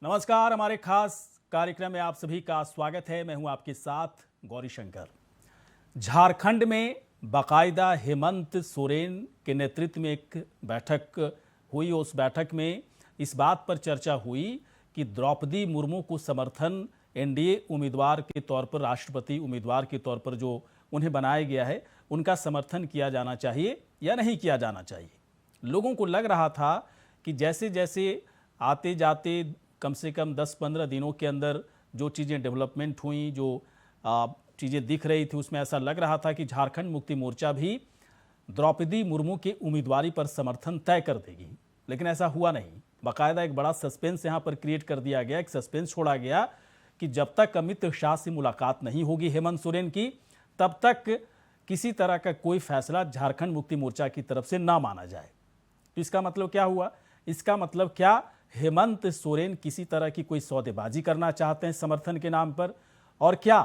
नमस्कार, हमारे खास कार्यक्रम में आप सभी का स्वागत है। मैं हूं आपके साथ गौरी शंकर। झारखंड में बाकायदा हेमंत सोरेन के नेतृत्व में एक बैठक हुई। उस बैठक में इस बात पर चर्चा हुई कि द्रौपदी मुर्मू को समर्थन एनडीए उम्मीदवार के तौर पर, राष्ट्रपति उम्मीदवार के तौर पर जो उन्हें बनाया गया है, उनका समर्थन किया जाना चाहिए या नहीं किया जाना चाहिए। लोगों को लग रहा था कि जैसे जैसे आते जाते कम से कम 10-15 दिनों के अंदर जो चीज़ें डेवलपमेंट हुई, जो चीज़ें दिख रही थी, उसमें ऐसा लग रहा था कि झारखंड मुक्ति मोर्चा भी द्रौपदी मुर्मू के उम्मीदवारी पर समर्थन तय कर देगी। लेकिन ऐसा हुआ नहीं। बाकायदा एक बड़ा सस्पेंस यहाँ पर क्रिएट कर दिया गया, एक सस्पेंस छोड़ा गया कि जब तक अमित शाह से मुलाकात नहीं होगी हेमंत सोरेन की, तब तक किसी तरह का कोई फैसला झारखंड मुक्ति मोर्चा की तरफ से ना माना जाए। तो इसका मतलब क्या हुआ? इसका मतलब क्या हेमंत सोरेन किसी तरह की कोई सौदेबाजी करना चाहते हैं समर्थन के नाम पर? और क्या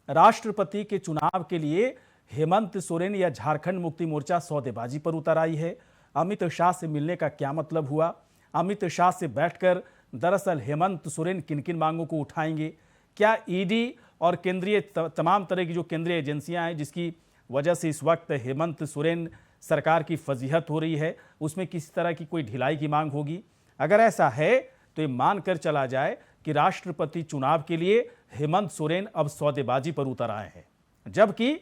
राष्ट्रपति के चुनाव के लिए हेमंत सोरेन या झारखंड मुक्ति मोर्चा सौदेबाजी पर उतर आई है? अमित शाह से मिलने का क्या मतलब हुआ? अमित शाह से बैठकर दरअसल हेमंत सोरेन किन किन मांगों को उठाएंगे? क्या ईडी और केंद्रीय तमाम तरह की जो केंद्रीय एजेंसियां हैं, जिसकी वजह से इस वक्त हेमंत सोरेन सरकार की फजीहत हो रही है, उसमें किसी तरह की कोई ढिलाई की मांग होगी? अगर ऐसा है तो ये मानकर चला जाए कि राष्ट्रपति चुनाव के लिए हेमंत सोरेन अब सौदेबाजी पर उतर आए हैं, जबकि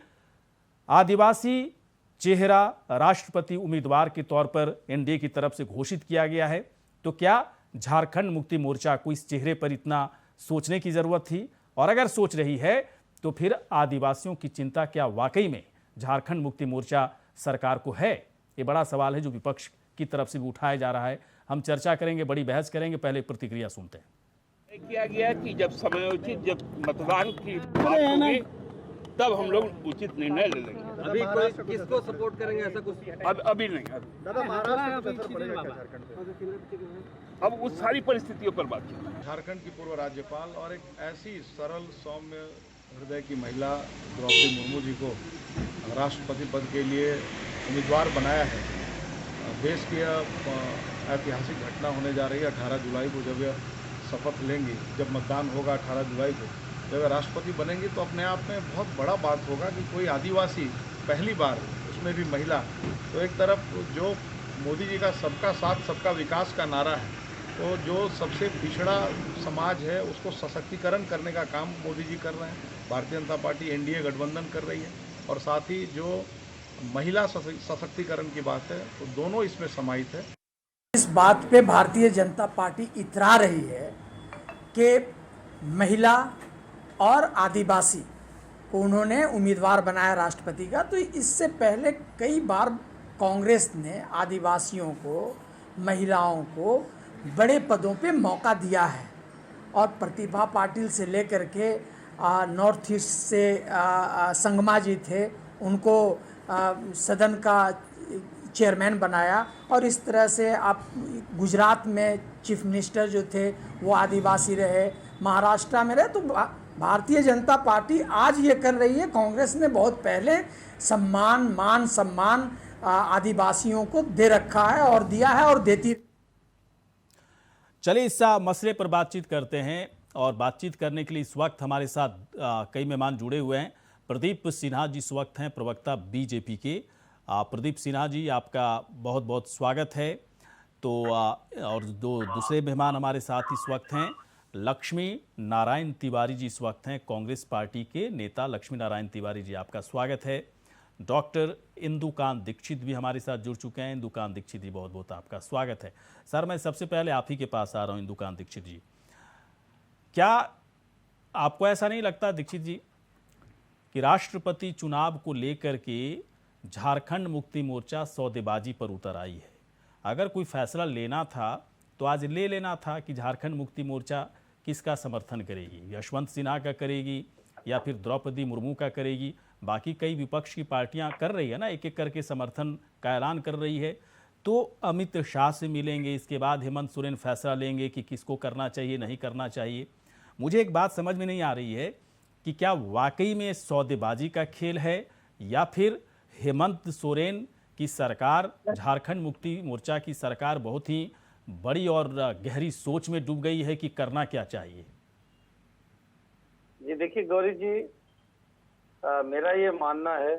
आदिवासी चेहरा राष्ट्रपति उम्मीदवार के तौर पर एनडीए की तरफ से घोषित किया गया है। तो क्या झारखंड मुक्ति मोर्चा को इस चेहरे पर इतना सोचने की जरूरत थी? और अगर सोच रही है तो फिर आदिवासियों की चिंता क्या वाकई में झारखंड मुक्ति मोर्चा सरकार को है? ये बड़ा सवाल है जो विपक्ष की तरफ से भी उठाया जा रहा है। हम चर्चा करेंगे, बड़ी बहस करेंगे। पहले प्रतिक्रिया सुनते हैं। किया गया कि जब समय उचित, जब मतदान की बात होगी, तब हम लोग उचित निर्णय ले लेंगे। अभी कोई किसको सपोर्ट करेंगे ऐसा कुछ? अभी नहीं। अब उस सारी परिस्थितियों पर बात की। झारखंड की पूर्व राज्यपाल और एक ऐसी सरल सौम्य हृदय की महिला द्रौपदी मुर्मू जी को राष्ट्रपति पद के लिए उम्मीदवार बनाया है। देश की ऐतिहासिक घटना होने जा रही है 18 जुलाई को, जब यह शपथ लेंगी, जब मतदान होगा 18 जुलाई को, जब राष्ट्रपति बनेंगी, तो अपने आप में बहुत बड़ा बात होगा कि कोई आदिवासी पहली बार, उसमें भी महिला। तो एक तरफ जो मोदी जी का सबका साथ सबका विकास का नारा है, तो जो सबसे पिछड़ा समाज है उसको सशक्तिकरण करने का काम मोदी जी कर रहे हैं। भारतीय जनता पार्टी एनडीए गठबंधन कर रही है, और साथ ही जो महिला सशक्तिकरण की बात है, तो दोनों इसमें समाहित है। इस बात पे भारतीय जनता पार्टी इतरा रही है कि महिला और आदिवासी को उन्होंने उम्मीदवार बनाया राष्ट्रपति का। तो इससे पहले कई बार कांग्रेस ने आदिवासियों को, महिलाओं को बड़े पदों पे मौका दिया है, और प्रतिभा पाटिल से लेकर के नॉर्थ ईस्ट से संगमा जी थे, उनको सदन का चेयरमैन बनाया। और इस तरह से आप गुजरात में चीफ मिनिस्टर जो थे वो आदिवासी रहे, महाराष्ट्र में रहे। तो भारतीय जनता पार्टी आज ये कर रही है, कांग्रेस ने बहुत पहले मान सम्मान आदिवासियों को दे रखा है और दिया है और देती। चलिए इस मसले पर बातचीत करते हैं, और बातचीत करने के लिए इस वक्त हमारे साथ कई मेहमान जुड़े हुए हैं। प्रदीप सिन्हा जी इस वक्त हैं प्रवक्ता बीजेपी के। प्रदीप सिन्हा जी, आपका बहुत बहुत स्वागत है। तो और दूसरे मेहमान हमारे साथ इस वक्त हैं लक्ष्मी नारायण तिवारी जी, इस वक्त हैं कांग्रेस पार्टी के नेता। लक्ष्मी नारायण तिवारी जी, आपका स्वागत है। डॉक्टर इंदुकांत दीक्षित भी हमारे साथ जुड़ चुके हैं। इंदुकांत दीक्षित जी, बहुत बहुत आपका स्वागत है। सर, मैं सबसे पहले आप ही के पास आ रहा हूँ। इंदुकांत दीक्षित जी, क्या आपको ऐसा नहीं लगता दीक्षित जी कि राष्ट्रपति चुनाव को लेकर के झारखंड मुक्ति मोर्चा सौदेबाजी पर उतर आई है? अगर कोई फैसला लेना था तो आज ले लेना था कि झारखंड मुक्ति मोर्चा किसका समर्थन करेगी, यशवंत सिन्हा का करेगी या फिर द्रौपदी मुर्मू का करेगी। बाकी कई विपक्ष की पार्टियां कर रही है ना, एक एक करके समर्थन का ऐलान कर रही है। तो अमित शाह से मिलेंगे, इसके बाद हेमंत सोरेन फैसला लेंगे कि किसको करना चाहिए नहीं करना चाहिए। मुझे एक बात समझ में नहीं आ रही है कि क्या वाकई में सौदेबाजी का खेल है, या फिर हेमंत सोरेन की सरकार, झारखंड मुक्ति मोर्चा की सरकार बहुत ही बड़ी और गहरी सोच में डूब गई है कि करना क्या चाहिए? जी देखिए गौरी जी, मेरा ये मानना है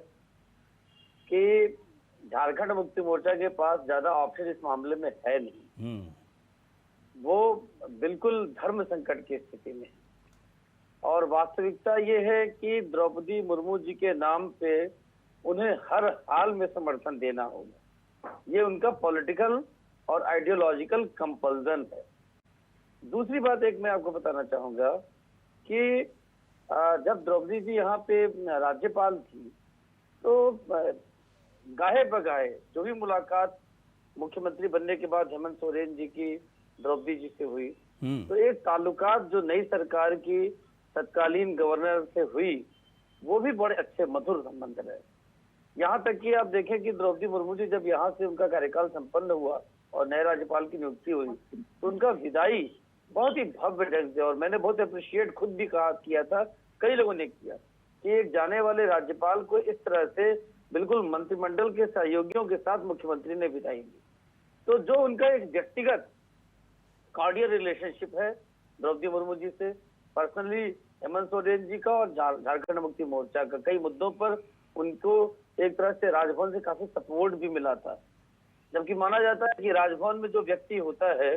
कि झारखंड मुक्ति मोर्चा के पास ज्यादा ऑप्शन इस मामले में है नहीं। वो बिल्कुल धर्म संकट की स्थिति में, और वास्तविकता ये है कि द्रौपदी मुर्मू जी के नाम पे उन्हें हर हाल में समर्थन देना होगा। ये उनका पॉलिटिकल और आइडियोलॉजिकल कंपल्सन है। दूसरी बात एक मैं आपको बताना चाहूंगा कि जब द्रौपदी जी यहाँ पे राज्यपाल थी तो गाहे बगाहे जो भी मुलाकात मुख्यमंत्री बनने के बाद हेमंत सोरेन जी की द्रौपदी जी से हुई, तो एक ताल्लुकात जो नई सरकार की तत्कालीन गवर्नर से हुई वो भी बड़े अच्छे मधुर संबंध रहे। यहाँ तक कि आप देखें कि द्रौपदी मुर्मू जी जब यहाँ से उनका कार्यकाल संपन्न हुआ और नए राज्यपाल की नियुक्ति हुई तो उनका विदाई बहुत ही भव्य ढंग से, और मैंने बहुत अप्रिशिएट खुद भी किया था, कई लोगों ने किया कि एक जाने वाले राज्यपाल को इस तरह से बिल्कुल मंत्रिमंडल के सहयोगियों के साथ मुख्यमंत्री ने विदाई दी। तो जो उनका एक व्यक्तिगत कॉर्डियल रिलेशनशिप है द्रौपदी मुर्मू जी से, पर्सनली हेमंत सोरेन जी का और झारखंड मुक्ति मोर्चा का कई मुद्दों पर उनको एक तरह से राजभवन से काफी सपोर्ट भी मिला था। जबकि माना जाता है कि राजभवन में जो व्यक्ति होता है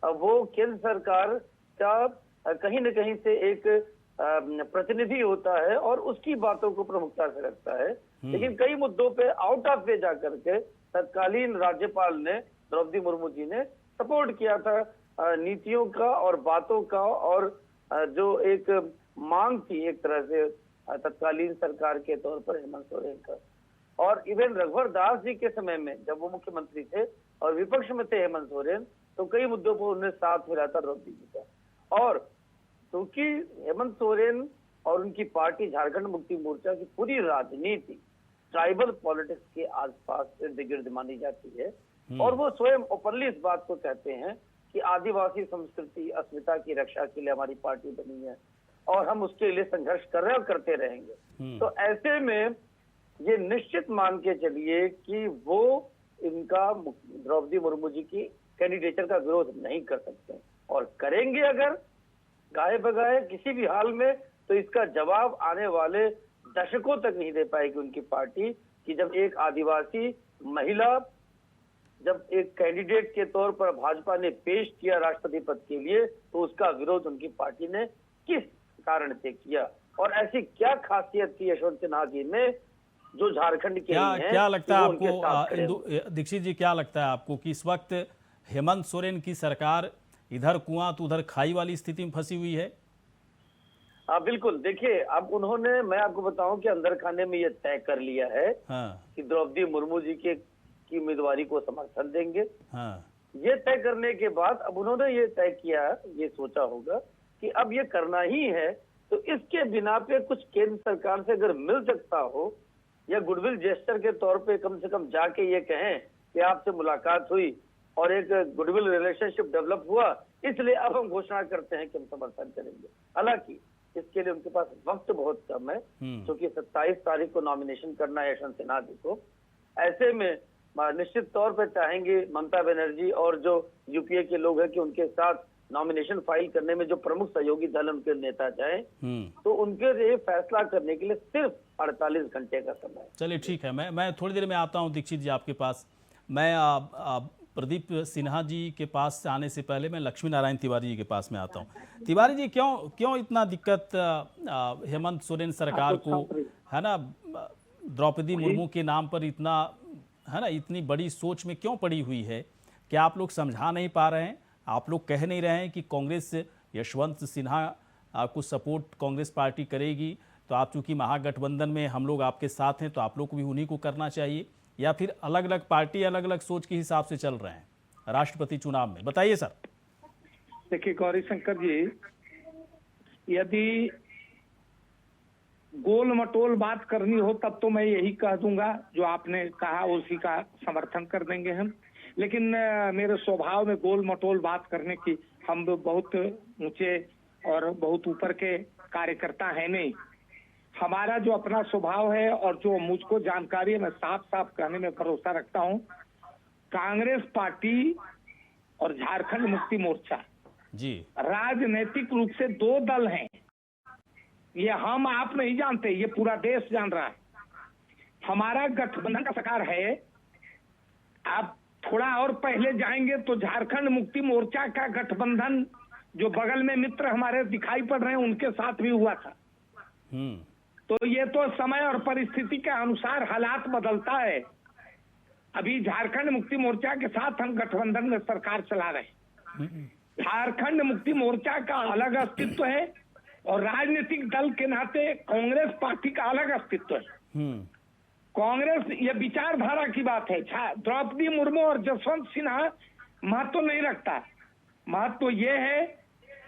वो केंद्र सरकार का कहीं न कहीं से एक प्रतिनिधि होता है और उसकी बातों को प्रमुखता से रखता है। लेकिन कई मुद्दों पे आउट ऑफ वे जाकर के तत्कालीन राज्यपाल ने द्रौपदी मुर्मू जी ने सपोर्ट किया था नीतियों का और बातों का, और जो एक मांग थी एक तरह से तत्कालीन सरकार के तौर पर हेमंत सोरेन का। और इवन रघुवर दास जी के समय में जब वो मुख्यमंत्री थे और विपक्ष में थे हेमंत सोरेन, तो कई मुद्दों पर उन्हें साथ मिला था द्रौपदी जी का। और क्योंकि हेमंत सोरेन और उनकी पार्टी झारखंड मुक्ति मोर्चा की पूरी राजनीति ट्राइबल पॉलिटिक्स के आसपास इर्द गिर्द मानी जाती है, और वो स्वयं ओपनली इस बात को कहते हैं कि आदिवासी संस्कृति अस्मिता की रक्षा के लिए हमारी पार्टी बनी है और हम उसके लिए संघर्ष कर रहे और करते रहेंगे। तो ऐसे में ये निश्चित मान के चलिए कि वो इनका द्रौपदी मुर्मू जी की कैंडिडेचर का विरोध नहीं कर सकते, और करेंगे अगर गाहे बगाहे किसी भी हाल में, तो इसका जवाब आने वाले दशकों तक नहीं दे पाएगी उनकी पार्टी कि जब एक आदिवासी महिला जब एक कैंडिडेट के तौर पर भाजपा ने पेश किया राष्ट्रपति पद के लिए, तो उसका विरोध उनकी पार्टी ने किस कारण से किया, और ऐसी क्या खासियत थी यशवंत सिन्हा जी में जो झारखंड के हैं। क्या लगता है आपको दीक्षित जी, क्या लगता है आपको कि इस वक्त हेमंत सोरेन की सरकार इधर कुआं तो उधर खाई वाली स्थिति में फंसी हुई है? हाँ बिल्कुल, देखिए अब उन्होंने, मैं आपको बताऊं कि अंदर खाने में ये तय कर लिया है कि द्रौपदी मुर्मू जी की उम्मीदवारी को समर्थन देंगे। ये तय करने के बाद अब उन्होंने ये तय किया, ये सोचा होगा कि अब ये करना ही है, तो इसके बिना पे कुछ केंद्र सरकार से अगर मिल सकता हो या गुडविल जेस्चर के तौर पे कम से कम जाके ये कहें कि आपसे मुलाकात हुई और एक गुडविल रिलेशनशिप डेवलप हुआ, इसलिए अब हम घोषणा करते हैं कि हम समर्थन करेंगे। हालांकि इसके लिए उनके पास वक्त बहुत कम है, क्योंकि 27 तारीख को नॉमिनेशन करना है यशवंत सिन्हा जी को। ऐसे में निश्चित तौर पर चाहेंगे ममता बनर्जी और जो यूपीए के लोग हैं कि उनके साथ नॉमिनेशन फाइल करने में जो प्रमुख सहयोगी दल उनके नेता जाएं, तो उनके लिए फैसला करने के लिए सिर्फ 48 घंटे का समय है। चलिए ठीक है, मैं थोड़ी देर में आता हूं दीक्षित जी आपके पास। मैं प्रदीप सिन्हा जी के पास आने से पहले मैं लक्ष्मी नारायण तिवारी जी के पास में आता हूं। तिवारी जी, क्यों इतना दिक्कत हेमंत सोरेन सरकार को, है ना, द्रौपदी मुर्मू के नाम पर इतना, है ना, इतनी बड़ी सोच में क्यों पड़ी हुई है? क्या आप लोग समझा नहीं पा रहे हैं? आप लोग कह नहीं रहे हैं कि कांग्रेस यशवंत सिन्हा को सपोर्ट कांग्रेस पार्टी करेगी, तो आप चूंकि महागठबंधन में हम लोग आपके साथ हैं तो आप लोग को भी उन्हीं को करना चाहिए, या फिर अलग अलग पार्टी अलग अलग सोच के हिसाब से चल रहे हैं राष्ट्रपति चुनाव में? बताइए सर। देखिए गौरी शंकर जी, यदि गोल मटोल बात करनी हो तब तो मैं यही कह दूंगा जो आपने कहा, उसी का समर्थन कर देंगे हम। लेकिन मेरे स्वभाव में गोल मटोल बात करने की, हम बहुत ऊंचे और बहुत ऊपर के कार्यकर्ता है नहीं। हमारा जो अपना स्वभाव है और जो मुझको जानकारी है, मैं साफ साफ कहने में भरोसा रखता हूं, कांग्रेस पार्टी और झारखंड मुक्ति मोर्चा जी राजनीतिक रूप से दो दल हैं। ये हम आप नहीं जानते, ये पूरा देश जान रहा है। हमारा गठबंधन का सरकार है। आप थोड़ा और पहले जाएंगे तो झारखंड मुक्ति मोर्चा का गठबंधन जो बगल में मित्र हमारे दिखाई पड़ रहे हैं उनके साथ भी हुआ था। तो ये तो समय और परिस्थिति के अनुसार हालात बदलता है। अभी झारखंड मुक्ति मोर्चा के साथ हम गठबंधन में सरकार चला रहे हैं। झारखंड मुक्ति मोर्चा का अलग अस्तित्व है और राजनीतिक दल के नाते कांग्रेस पार्टी का अलग अस्तित्व है। कांग्रेस, ये विचारधारा की बात है। द्रौपदी मुर्मू और जसवंत सिन्हा महत्व नहीं रखता। महत्व ये है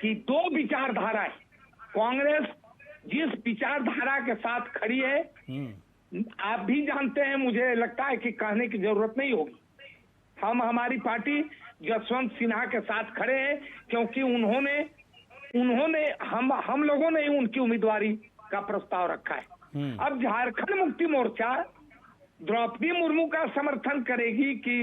कि दो विचारधाराएं, कांग्रेस जिस विचारधारा के साथ खड़ी है, आप भी जानते हैं, मुझे लगता है कि कहने की जरूरत नहीं होगी। हम हमारी पार्टी जसवंत सिन्हा के साथ खड़े हैं क्योंकि उन्होंने हम लोगों ने ही उनकी उम्मीदवारी का प्रस्ताव रखा है। अब झारखंड मुक्ति मोर्चा द्रौपदी मुर्मू का समर्थन करेगी कि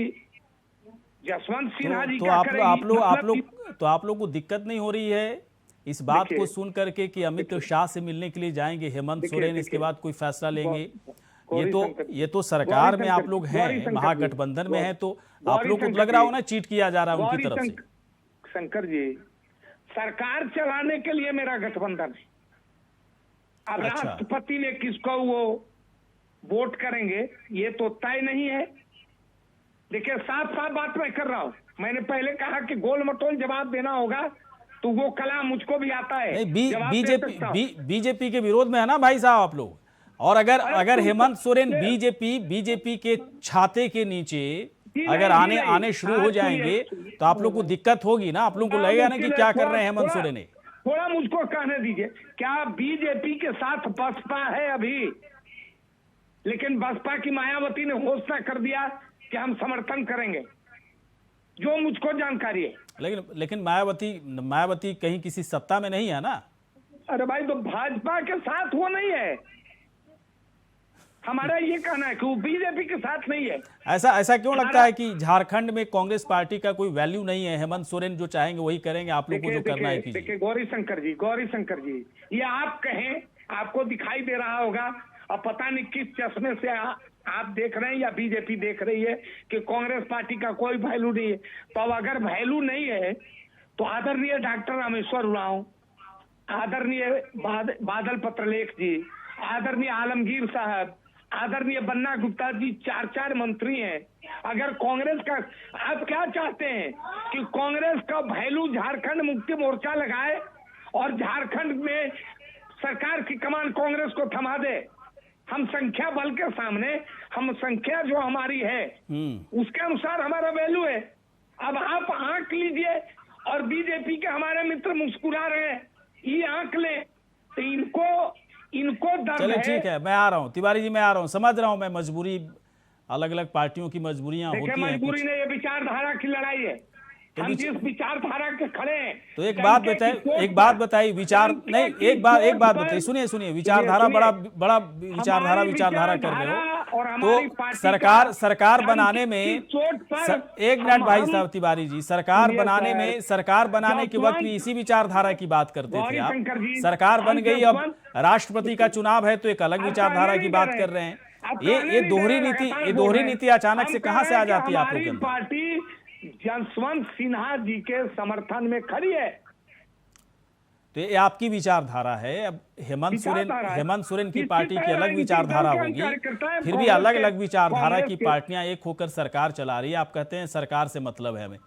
जसवंत सिन्हा जी तो का आप लोग को दिक्कत नहीं हो रही है इस बात को सुन करके कि अमित शाह से मिलने के लिए जाएंगे हेमंत सोरेन, इसके बाद कोई फैसला लेंगे? ये तो सरकार में आप लोग हैं, महागठबंधन में हैं, तो आप लोग को लग रहा हो ना चीट किया जा रहा है उनकी तरफ से। शंकर जी, सरकार चलाने के लिए मेरा गठबंधन है। अब राष्ट्रपति ने किसको वो वोट करेंगे ये तो तय नहीं है। देखिए, साफ साफ बात मैं कर रहा हूं। मैंने पहले कहा कि गोल मटोल जवाब देना होगा तो वो कला मुझको भी आता है। बीजेपी के विरोध में है ना भाई साहब आप लोग। और अगर हेमंत सोरेन बीजेपी के छाते के नीचे अगर आने शुरू हो जाएंगे तो आप लोग को दिक्कत होगी ना। आप लोग को लगेगा ना कि क्या कर रहे हैं हेमंत सोरेन। थोड़ा मुझको कहने दीजिए, क्या बीजेपी के साथ बसपा है अभी? लेकिन बसपा की मायावती ने घोषणा कर दिया कि हम समर्थन करेंगे, जो मुझको जानकारी है। लेकिन मायावती कहीं किसी सत्ता में नहीं है ना। अरे भाई, तो भाजपा के साथ वो नहीं है। हमारा ये कहना है कि वो बीजेपी के साथ नहीं है। ऐसा क्यों लगता है कि झारखंड में कांग्रेस पार्टी का कोई वैल्यू नहीं है? हेमंत सोरेन जो चाहेंगे वही करेंगे, आप लोग को जो करना है कीजिए। देखिए गौरी शंकर जी, ये आप कहें, आपको दिखाई दे रहा होगा, अब पता नहीं किस चश्मे से आप देख रहे हैं या बीजेपी देख रही है कि कांग्रेस पार्टी का कोई वैल्यू नहीं है। तो अब अगर वैल्यू नहीं है तो आदरणीय डॉक्टर रामेश्वर उरांव, आदरणीय बादल पत्रलेख जी, आदरणीय आलमगीर साहब, आदरणीय बन्ना गुप्ता जी, चार मंत्री हैं। अगर कांग्रेस का, आप क्या चाहते हैं कि कांग्रेस का वैल्यू झारखंड मुक्ति मोर्चा लगाए और झारखंड में सरकार की कमान कांग्रेस को थमा दे? हम संख्या बल के सामने, हम संख्या जो हमारी है उसके अनुसार हमारा वैल्यू है। अब आप आंक लीजिए और बीजेपी के हमारे मित्र मुस्कुरा रहे हैं, ये आंक ले तो इनको दर्द है। चलिए ठीक है, मैं आ रहा हूँ तिवारी जी, मैं आ रहा हूँ, समझ रहा हूँ मैं मजबूरी, अलग अलग पार्टियों की मजबूरियां होती हैं। मजबूरी नहीं, ये विचारधारा की लड़ाई है। हम जिस विचारधारा के खड़े हैं। तो एक बात बताइए विचार नहीं, एक बात बताइए, सुनिए, विचारधारा बड़ा विचारधारा कर रहे हो तो सरकार बनाने में, एक मिनट भाई साहब तिवारी जी, सरकार बनाने के वक्त भी इसी विचारधारा की बात करते थे आप। सरकार बन गई, अब राष्ट्रपति का चुनाव है तो एक अलग विचारधारा की बात कर रहे हैं। ये दोहरी नीति अचानक से कहां से आ जाती है आप लोगों के अंदर? पार्टी जसवंत सिन्हा जी के समर्थन में खड़ी है तो ये आपकी विचारधारा है। अब हेमंत सोरेन की पार्टी की अलग विचारधारा होगी, फिर भी अलग अलग विचारधारा की पार्टियां एक होकर सरकार चला रही है। आप कहते हैं सरकार से मतलब है, हमें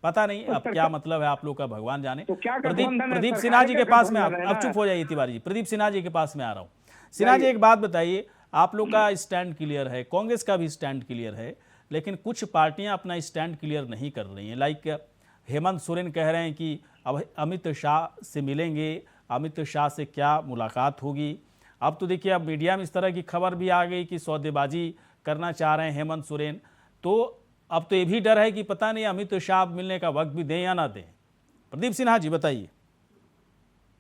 पता नहीं अब क्या मतलब है आप लोग का, भगवान जाने। प्रदीप सिन्हा जी के पास में, अब चुप हो जाइए तिवारी जी, प्रदीप सिन्हा जी के पास में आ रहा हूँ। सिन्हा जी एक बात बताइए, आप लोग का स्टैंड क्लियर है, कांग्रेस का भी स्टैंड क्लियर है, लेकिन कुछ पार्टियां अपना स्टैंड क्लियर नहीं कर रही हैं। लाइक हेमंत सोरेन कह रहे हैं कि अब अमित शाह से मिलेंगे, अमित शाह से क्या मुलाकात होगी। अब तो देखिए, अब मीडिया में इस तरह की खबर भी आ गई कि सौदेबाजी करना चाह रहे हैं हेमंत सोरेन, तो अब तो ये भी डर है कि पता नहीं अमित शाह मिलने का वक्त भी दें या ना दें। प्रदीप सिन्हा जी बताइए।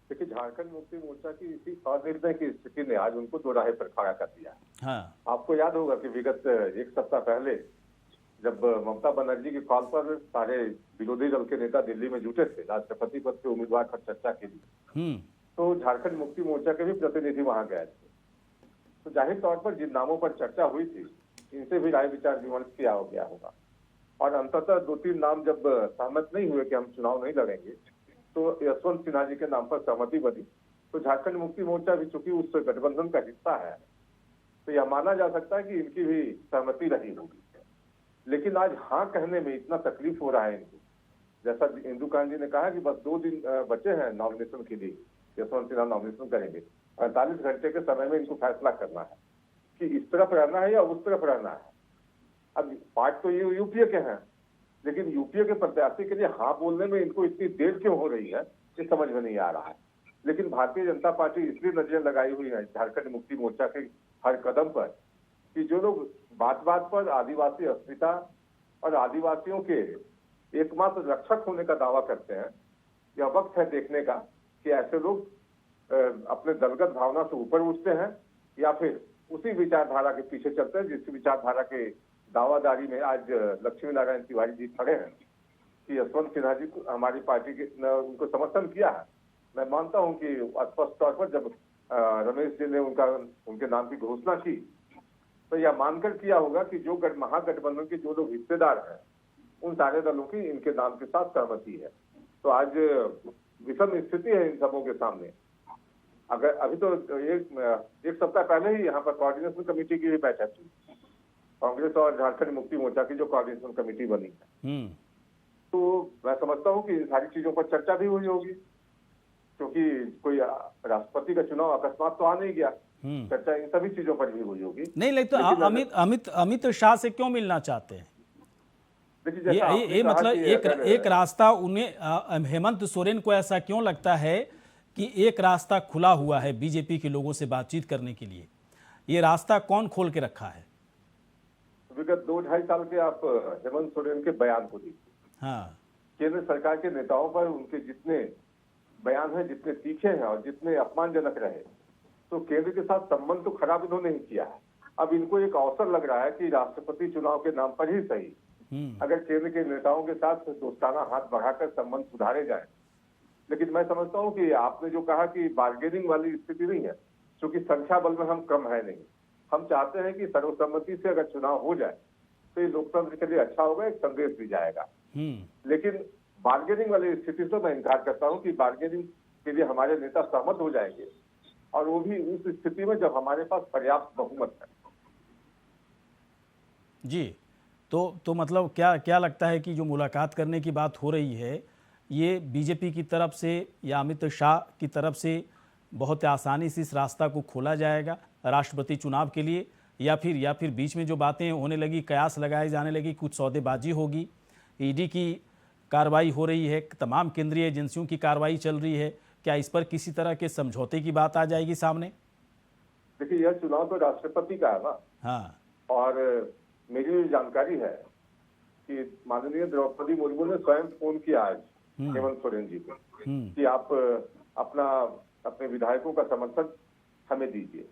देखिए, झारखंड मुक्ति मोर्चा की इसी निर्णय की स्थिति ने आज उनको दो राह पर खड़ा कर दिया है। हाँ, आपको याद होगा कि विगत एक सप्ताह पहले जब ममता बनर्जी की कॉल पर सारे विरोधी दल के नेता दिल्ली में जुटे थे राष्ट्रपति पद के उम्मीदवार पर चर्चा के लिए, तो झारखंड मुक्ति मोर्चा के भी प्रतिनिधि वहां गए थे। तो जाहिर तौर पर जिन नामों पर चर्चा हुई थी, इनसे भी राय विचार विमर्श किया हो गया होगा। और अंततः 2-3 नाम जब सहमत नहीं हुए कि हम चुनाव नहीं लड़ेंगे, तो यशवंत सिन्हा जी के नाम पर सहमति बनी। तो झारखंड मुक्ति मोर्चा भी चूंकि उस गठबंधन का हिस्सा है, तो यह माना जा सकता है कि इनकी भी सहमति रही होगी। लेकिन आज हाँ कहने में इतना तकलीफ हो रहा है इनको, जैसा इंदु कांत जी ने कहा कि बस 2 दिन बचे हैं नॉमिनेशन के लिए, यशवंत सिन्हा नॉमिनेशन करेंगे। 48 घंटे के समय में इनको फैसला करना है कि इस तरफ रहना है या उस तरफ रहना है। अब पार्ट तो ये यूपीए के हैं, लेकिन यूपीए के प्रत्याशी के लिए हाँ बोलने में इनको इतनी देर क्यों हो रही है, ये समझ में नहीं आ रहा है। लेकिन भारतीय जनता पार्टी इसलिए नजर लगाई हुई है झारखंड मुक्ति मोर्चा के हर कदम पर कि जो लोग बात बात पर आदिवासी अस्मिता और आदिवासियों के एकमात्र रक्षक होने का दावा करते हैं, यह वक्त है देखने का कि ऐसे लोग अपने दलगत भावना से ऊपर उठते हैं या फिर उसी विचारधारा के पीछे चलते हैं जिस विचारधारा के दावादारी में आज लक्ष्मी नारायण तिवारी जी खड़े हैं कि यशवंत सिन्हा जी को हमारी पार्टी के उनको समर्थन किया है। मैं मानता हूं कि स्पष्ट तौर पर जब रमेश जी ने उनके नाम की घोषणा की, तो यह मानकर किया होगा कि जो महागठबंधन के जो लोग हिस्सेदार हैं, उन सारे दलों की इनके नाम के साथ सहमति है। तो आज विषम स्थिति है इन सबों के सामने। अगर अभी तो एक सप्ताह पहले ही यहाँ पर कोऑर्डिनेशन कमेटी की भी बैठक थी, कांग्रेस और झारखंड मुक्ति मोर्चा की जो कोऑर्डिनेशन कमेटी बनी है, तो मैं समझता हूँ कि इन सारी चीजों पर चर्चा भी हुई होगी, क्योंकि कोई राष्ट्रपति का चुनाव अकस्मात तो आ नहीं गया। चर्चा इन सभी चीजों पर भी हुई होगी। नहीं, लेकिन अमित शाह से क्यों मिलना चाहते हैं? ये मतलब एक रास्ता उन्हें, हेमंत सोरेन को ऐसा क्यों लगता है कि एक रास्ता खुला हुआ है बीजेपी के लोगों से बातचीत करने के लिए? ये रास्ता कौन खोल के रखा है? विगत 2-2.5 साल के आप हेमंत सोरेन के बयान को देखिए। हाँ, केंद्र सरकार के नेताओं पर उनके जितने बयान हैं, जितने तीखे हैं और जितने अपमानजनक रहे, तो केंद्र के साथ संबंध तो खराब इन्होंने ही किया है। अब इनको एक अवसर लग रहा है कि राष्ट्रपति चुनाव के नाम पर ही सही, अगर केंद्र के नेताओं के साथ दोस्ताना हाथ बढ़ाकर संबंध सुधारे जाए। लेकिन मैं समझता हूं कि आपने जो कहा कि बार्गेनिंग वाली स्थिति नहीं है, क्योंकि संख्या बल में हम कम है नहीं। हम चाहते हैं कि सर्वसम्मति से अगर चुनाव हो जाए तो ये लोकतंत्र के लिए अच्छा होगा, एक संदेश भी जाएगा। लेकिन बार्गेनिंग वाली स्थिति से मैं इनकार करता हूं कि बार्गेनिंग के लिए हमारे नेता सहमत हो जाएंगे, और वो भी उस स्थिति में जब हमारे पास पर्याप्त बहुमत है। जी, तो मतलब क्या लगता है कि जो मुलाकात करने की बात हो रही है, ये बीजेपी की तरफ से या अमित शाह की तरफ से बहुत आसानी से इस रास्ता को खोला जाएगा राष्ट्रपति चुनाव के लिए, या फिर बीच में जो बातें होने लगी, कयास लगाए जाने लगी, कुछ सौदेबाजी होगी, ईडी की कार्रवाई हो रही है, तमाम केंद्रीय एजेंसियों की कार्रवाई चल रही है, क्या इस पर किसी तरह के समझौते की बात आ जाएगी सामने? देखिए, यह चुनाव तो राष्ट्रपति का है ना। हाँ, और मेरी जानकारी है कि माननीय द्रौपदी मुर्मू ने स्वयं फोन किया आज हेमंत सोरेन जी को कि आप अपने विधायकों का समर्थन हमें दीजिए।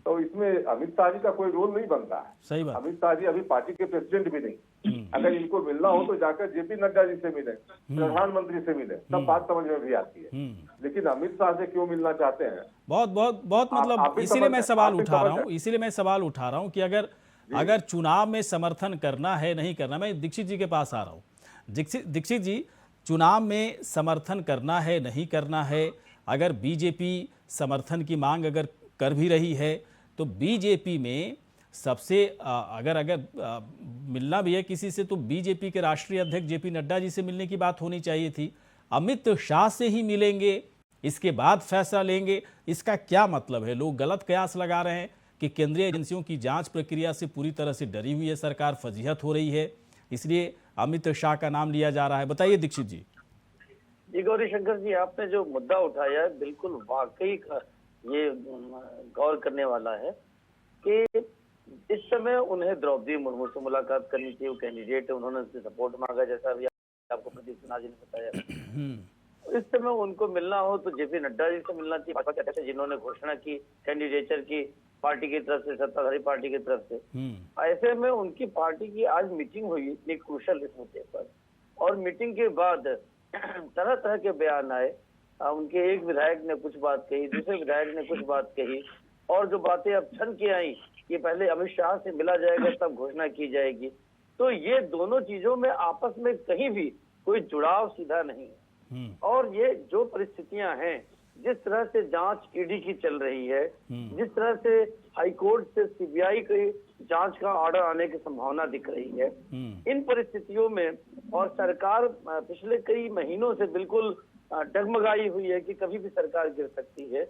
तो इसमें अमित शाह जी का कोई रोल नहीं बनता है। सही बात। अमित शाह जी अभी पार्टी के प्रेसिडेंट भी नहीं। अगर इनको मिलना हो तो जाकर जेपी नड्डा जी से मिले, प्रधानमंत्री से मिले, तब बात समझ में भी आती है। लेकिन अमित शाह से क्यों मिलना चाहते हैं? बहुत मतलब इसीलिए मैं सवाल उठा रहा हूँ कि अगर चुनाव में समर्थन करना है, नहीं करना, मैं दीक्षित जी के पास आ रहा हूँ। दीक्षित जी, चुनाव में समर्थन करना है, नहीं करना है, अगर बीजेपी समर्थन की मांग अगर कर भी रही है, तो बीजेपी में सबसे अगर मिलना भी है किसी से, तो बीजेपी के राष्ट्रीय अध्यक्ष जेपी नड्डा जी से मिलने की बात होनी चाहिए थी। अमित शाह से ही मिलेंगे, इसके बाद फैसला लेंगे, इसका क्या मतलब है? लोग गलत कयास लगा रहे हैं कि केंद्रीय एजेंसियों की जांच प्रक्रिया से पूरी तरह से डरी हुई है सरकार, फजीहत हो रही है, इसलिए अमित शाह का नाम लिया जा रहा है। बताइए दीक्षित जी। जी गौरी शंकर जी, आपने जो मुद्दा उठाया है बिल्कुल वाकई ये गौर करने वाला है कि इस समय उन्हें द्रौपदी मुर्मू से मुलाकात करनी चाहिए। वो कैंडिडेट है, उन्होंने उससे सपोर्ट मांगा, जैसा अभी आपको प्रदीप सिन्हा जी ने बताया। इस समय उनको मिलना हो तो जेपी नड्डा जी से मिलना चाहिए, भाजपा के अध्यक्ष जिन्होंने घोषणा की कैंडिडेचर की, पार्टी की तरफ से, सत्ताधारी पार्टी की तरफ से। ऐसे में उनकी पार्टी की आज मीटिंग हुई एक क्रूशल इस मुद्दे पर, और मीटिंग के बाद तरह तरह के बयान आए। उनके एक विधायक ने कुछ बात कही, दूसरे विधायक ने कुछ बात कही, और जो बातें अब छन के आई कि पहले अमित शाह से मिला जाएगा तब घोषणा की जाएगी, तो ये दोनों चीजों में आपस में कहीं भी कोई जुड़ाव सीधा नहीं है। और ये जो परिस्थितियां हैं, जिस तरह से जांच ईडी की चल रही है, जिस तरह से हाईकोर्ट से सीबीआई की जांच का ऑर्डर आने की संभावना दिख रही है, इन परिस्थितियों में और सरकार पिछले कई महीनों से बिल्कुल डगमगाई हुई है कि कभी भी सरकार गिर सकती है,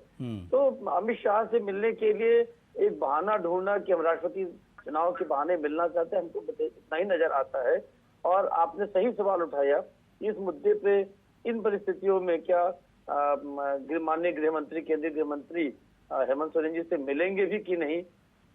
तो अमित शाह से मिलने के लिए एक बहाना ढूंढना कि हम राष्ट्रपति चुनाव के बहाने मिलना चाहते हैं, हमको इतना ही नजर आता है। और आपने सही सवाल उठाया, इस मुद्दे पे इन परिस्थितियों में क्या माननीय गृह मंत्री, केंद्रीय गृह मंत्री हेमंत सोरेन जी से मिलेंगे भी कि नहीं,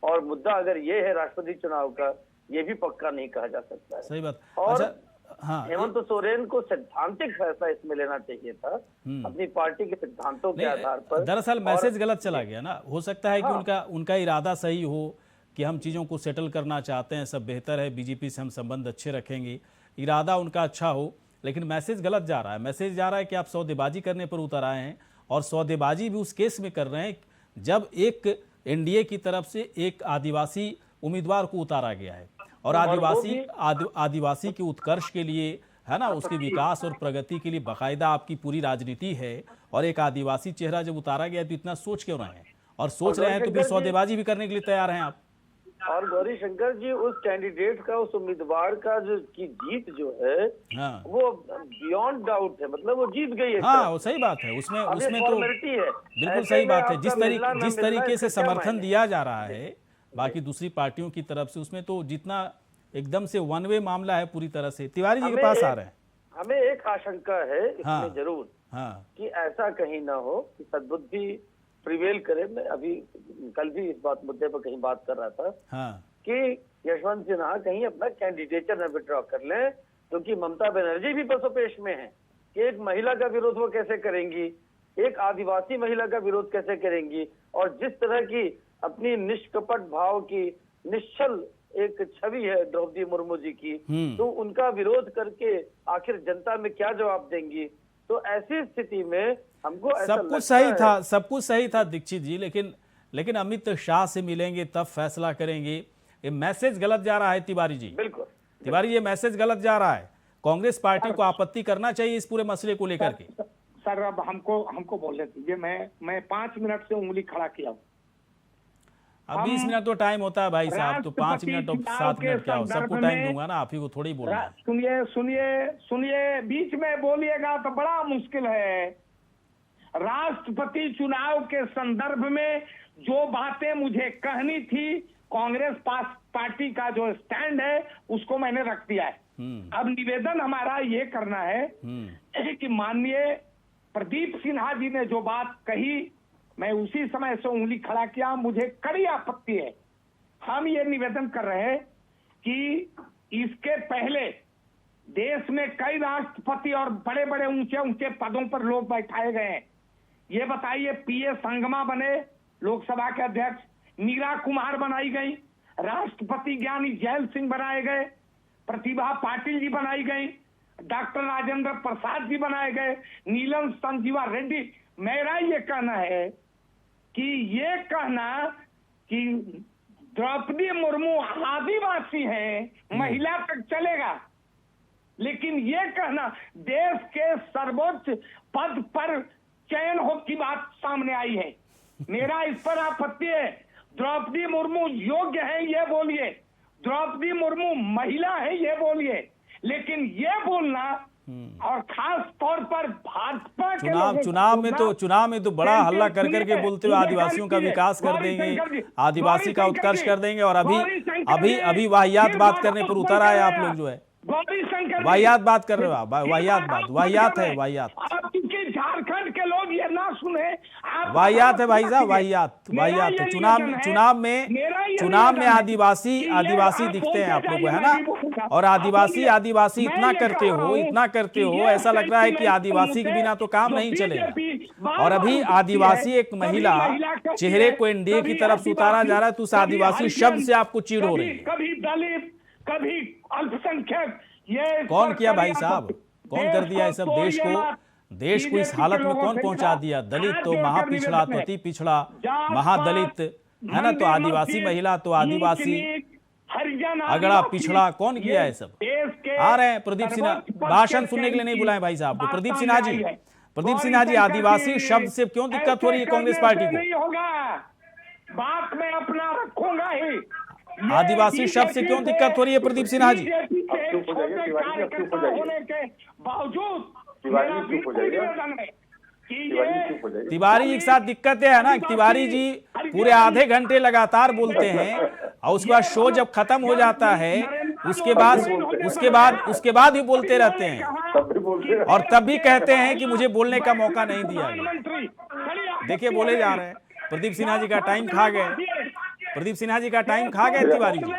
और मुद्दा अगर ये है राष्ट्रपति चुनाव का, ये भी पक्का नहीं कहा जा सकता है। सही बात। और हाँ, हेमंत सोरेन को सैद्धांतिक फैसला इसमें लेना चाहिए था अपनी पार्टी के सिद्धांतों के आधार पर। दरअसल मैसेज गलत चला गया ना, हो सकता है कि उनका इरादा सही हो कि हम चीज़ों को सेटल करना चाहते हैं, सब बेहतर है, बीजेपी से हम संबंध अच्छे रखेंगे, इरादा उनका अच्छा हो, लेकिन मैसेज गलत जा रहा है। मैसेज जा रहा है कि आप सौदेबाजी करने पर उतर आए हैं, और सौदेबाजी भी उस केस में कर रहे हैं जब एक एनडीए की तरफ से एक आदिवासी उम्मीदवार को उतारा गया है, और आदिवासी के उत्कर्ष के लिए, है ना, उसके विकास और प्रगति के लिए बाकायदा आपकी पूरी राजनीति है, और एक आदिवासी चेहरा जब उतारा गया तो इतना सोच क्यों रहे हैं, और सोच रहे हैं तो फिर सौदेबाजी भी करने के लिए तैयार हैं आप। और गौरी शंकर जी, उस कैंडिडेट का, उस उम्मीदवार का जो की जीत जो है, हाँ, वो बियॉन्ड डाउट है, मतलब वो जीत गई है। हाँ, वो सही बात है, उसमें तो बिल्कुल सही बात है। जिस तरीके से समर्थन दिया जा रहा है बाकी दूसरी पार्टियों की तरफ से, उसमें तो जितना एकदम से वन वे मामला है पूरी तरह से। तिवारी जी के पास आ रहे हैं। हमें एक आशंका है इसमें जरूर, कि ऐसा कहीं ना हो कि सद्बुद्धि प्रिवेल करे। मैं अभी कल भी इस मुद्दे पर कहीं बात कर रहा था, कि यशवंत सिन्हा कहीं अपना कैंडिडेचर न विड्रॉ कर लें, क्योंकि ममता बनर्जी भी पसोपेश में है कि एक महिला का विरोध वो कैसे करेंगी, एक आदिवासी महिला का विरोध कैसे करेंगी, और जिस तरह की अपनी निष्कपट भाव की निश्चल एक छवि है द्रौपदी मुर्मू जी की, तो उनका विरोध करके आखिर जनता में क्या जवाब देंगी। तो ऐसी स्थिति में हमको सब कुछ सही था दीक्षित जी, लेकिन अमित शाह से मिलेंगे तब फैसला करेंगे, ये मैसेज गलत जा रहा है तिवारी जी। बिल्कुल तिवारी, ये मैसेज गलत जा रहा है। कांग्रेस पार्टी को आपत्ति करना चाहिए इस पूरे मसले को लेकर के। सर अब हमको बोलने दीजिए, मैं 5 मिनट से उंगली खड़ा किया हूँ। अब 20 मिनट तो टाइम होता है भाई साहब, तो 5 मिनट और 7 मिनट क्या हो, सबको टाइम दूंगा ना, आप ही को थोड़ी बोलना है। सुनिए, बीच में बोलिएगा तो बड़ा मुश्किल है। राष्ट्रपति चुनाव के संदर्भ में जो बातें मुझे कहनी थी, कांग्रेस पार्टी का जो स्टैंड है उसको मैंने रख दिया है। अब निवेदन हमारा ये करना है कि माननीय प्रदीप सिन्हा जी ने जो बात कही, मैं उसी समय से उंगली खड़ा किया, मुझे कड़ी आपत्ति है। हम ये निवेदन कर रहे हैं कि इसके पहले देश में कई राष्ट्रपति और बड़े बड़े ऊंचे ऊंचे पदों पर लोग बैठाए गए हैं। ये बताइए, पीए संगमा बने लोकसभा के अध्यक्ष, मीरा कुमार बनाई गई, राष्ट्रपति ज्ञानी जैल सिंह बनाए गए, प्रतिभा पाटिल जी बनाई गई, डॉक्टर राजेंद्र प्रसाद जी बनाए गए, नीलम संजीवा रेड्डी। मेरा ये कहना है कि ये कहना कि द्रौपदी मुर्मू आदिवासी हैं, महिला तक चलेगा, लेकिन ये कहना देश के सर्वोच्च पद पर चयन हो की बात सामने आई है। मेरा इस पर आपत्ति है। द्रौपदी मुर्मू योग्य है ये बोलिए, द्रौपदी मुर्मू महिला है ये बोलिए, लेकिन ये बोलना और खास तौर पर भाजपा के चुनाव में तो बड़ा हल्ला कर करके बोलते हुए आदिवासियों का विकास कर देंगे, आदिवासी का उत्कर्ष कर देंगे, और अभी वाहियात बात करने पर उतर आए आप लोग। जो है वाहियात बात कर रहे हो आप, वाहियात है, वाहियात। झारखंड के लोग ये ना सुने, वाहियात है भाई साहब, वाहियात है। चुनाव में चुनाव में आदिवासी दिखते हैं आप लोग को, है ना, और आदिवासी इतना करते हो ऐसा लग रहा है कि आदिवासी के बिना तो काम नहीं चलेगा। और अभी आदिवासी एक महिला चेहरे को एनडीए की तरफ से उतारा जा रहा है, तो उस आदिवासी शब्द से आपको चिढ़ हो रही है। कभी दलित, कभी अल्पसंख्यक, ये कौन किया भाई साहब, कौन कर दिया ये सब? देश को इस हालत में कौन पहुंचा दिया? दलित तो महापिछड़ा, तो अति पिछड़ा, महादलित, है ना, तो आदिवासी महिला तो आदिवासी, अगड़ा पिछड़ा, कौन किया है सब? आ रहे हैं प्रदीप सिन्हा, भाषण सुनने के लिए नहीं बुलाए भाई साहब को। प्रदीप सिन्हा जी, आदिवासी शब्द से क्यों दिक्कत हो रही है कांग्रेस पार्टी को? बात में अपना रखूंगा ही, आदिवासी शब्द से क्यों दिक्कत हो रही है प्रदीप सिन्हा जी? होने के बावजूद तिवारी जी के साथ दिक्कत है ना, तिवारी जी पूरे आधे घंटे लगातार बोलते हैं और उसके बाद शो जब खत्म हो जाता है उसके बाद ही बोलते रहते हैं और तब भी कहते हैं कि मुझे बोलने का मौका नहीं दिया गया। देखिए बोले जा रहे हैं, प्रदीप सिन्हा जी का टाइम खा गए तिवारी जी,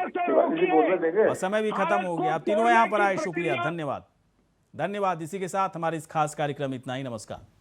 और समय भी खत्म हो गया। आप तीनों यहाँ पर आए, शुक्रिया, धन्यवाद। इसी के साथ हमारे इस खास कार्यक्रम इतना ही। नमस्कार।